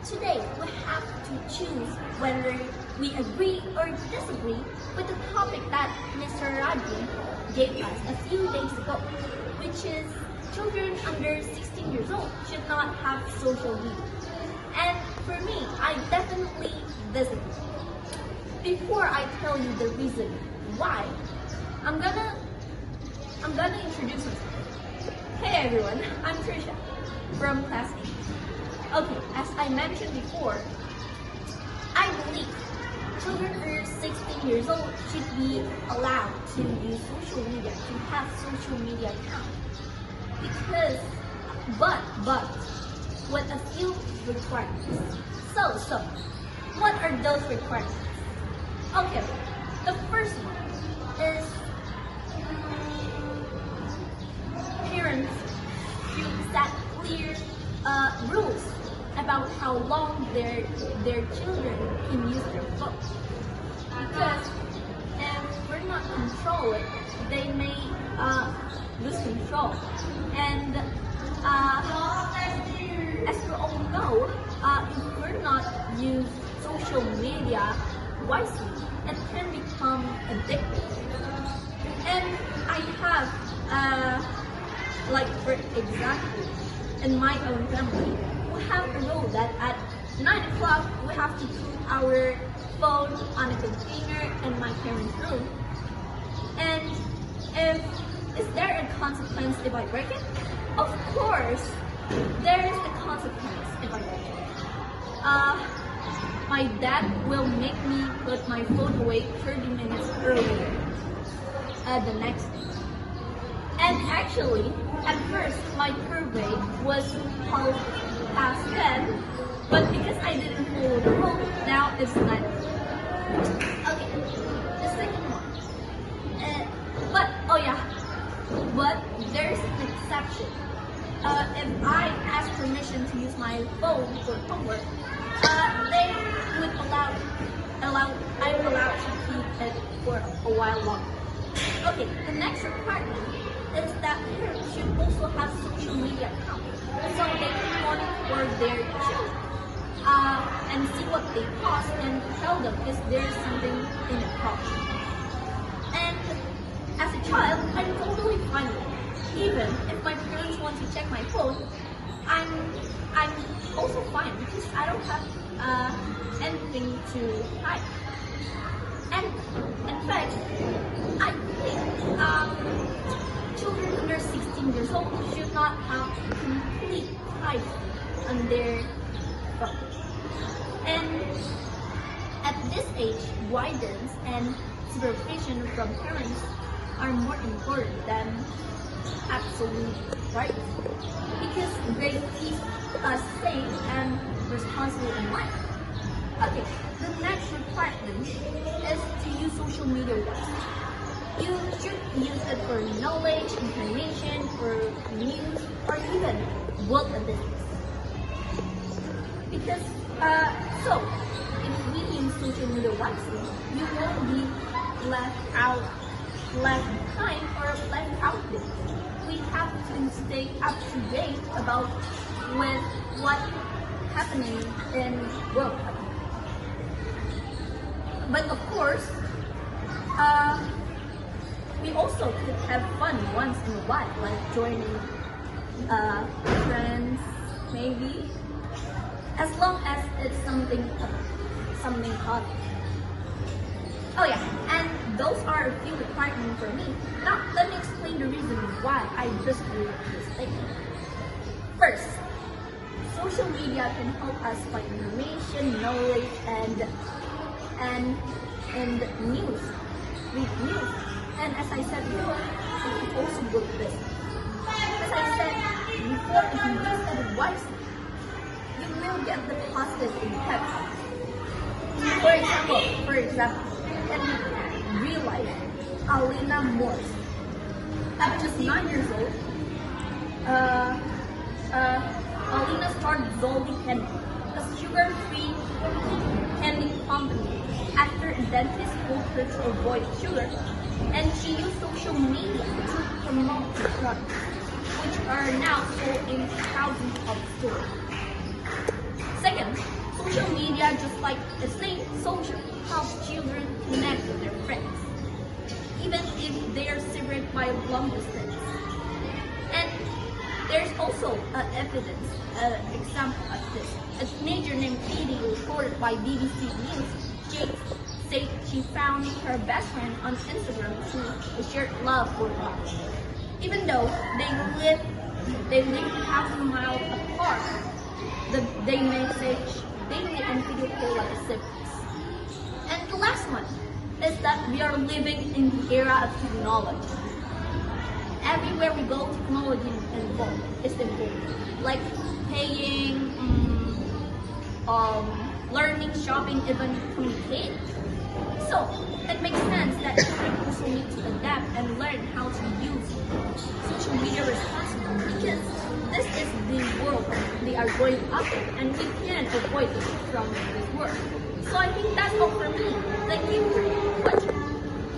Today, we have to choose whether we agree or disagree with the topic that Mr. Raji gave us a few days ago, which is children under 16 years old should not have social media. And for me, I definitely disagree. Before I tell you the reason why, I'm gonna introduce myself. Hey everyone, I'm Trisha from Class 8. Okay, as I mentioned before, I believe children under 16 years old should be allowed to use social media, to have social media account. Because, but, with a few requirements. So, what are those requirements? Okay, the first one is parents should set clear rules about how long their children can use their phone. Because if we're not controlling, they may lose control. And as we all know, if we're not use social media wisely, it can become addictive. And I have, like for example, in my own family, we have a rule that at 9 o'clock we have to put our phone on a container in my parents' room. And is there a consequence if I break it? Of course, there is a consequence if I break it. My dad will make me put my phone away 30 minutes earlier the next day. And actually, at first, my survey was 10, but because I didn't follow the rule, now it's 9. Okay, the second one. But there's an exception. If I ask permission to use my phone for homework, I'm allowed to keep it for a while longer. Okay, the next requirement is that parents should also have social media accounts so they can monitor their children and see what they post and tell them if there's something inappropriate. And as a child, I'm totally fine with it. Even if my parents want to check my phone, I'm also fine because I don't have anything to hide. And in fact, I think children under 16 years old should not have complete privacy on their phone. And at this age, guidance and supervision from parents are more important than absolute rights because they keep us safe and responsible in life. Okay, the next requirement is to use social media wisely. You should use it for knowledge, information, for news, or even build a business. Because, if we use social media wisely, you won't be left behind, or left out there. We have to stay up to date about with what's happening in the world. But of course, we also could have fun once in a while, like joining friends, maybe, as long as it's something positive. Oh yeah, and those are a few requirements for me. Now, let me explain the reason why I disagree with this statement. First, social media can help us find information, knowledge, and news, read news. And as I said before, it can also build business. As I said before, if you use it wisely, you will get the positive impact. For example, in real life, Alina Morse, at just 9 years old, Alina started Zoldy Candy, a sugar-free candy company, after a dentist told her to avoid sugar, and she used social media to promote the products, which are now sold in thousands of stores. Second, that just like a safe social helps children connect with their friends, even if they are separated by a long distance. And there's also evidence, example of this. A teenager named Katie, reported by BBC News, Jake, said she found her best friend on Instagram through a shared love for rock. Even though they live half a mile apart, they message daily and video call like siblings. And the last one is that we are living in the era of technology. Everywhere we go, technology is involved, like paying, learning, shopping, even communicating. So it makes sense that children also need to adapt and learn how to use social media responsibly, because this is the world they are growing up in, and we can't avoid it from this world. So I think that's all for me. Thank you.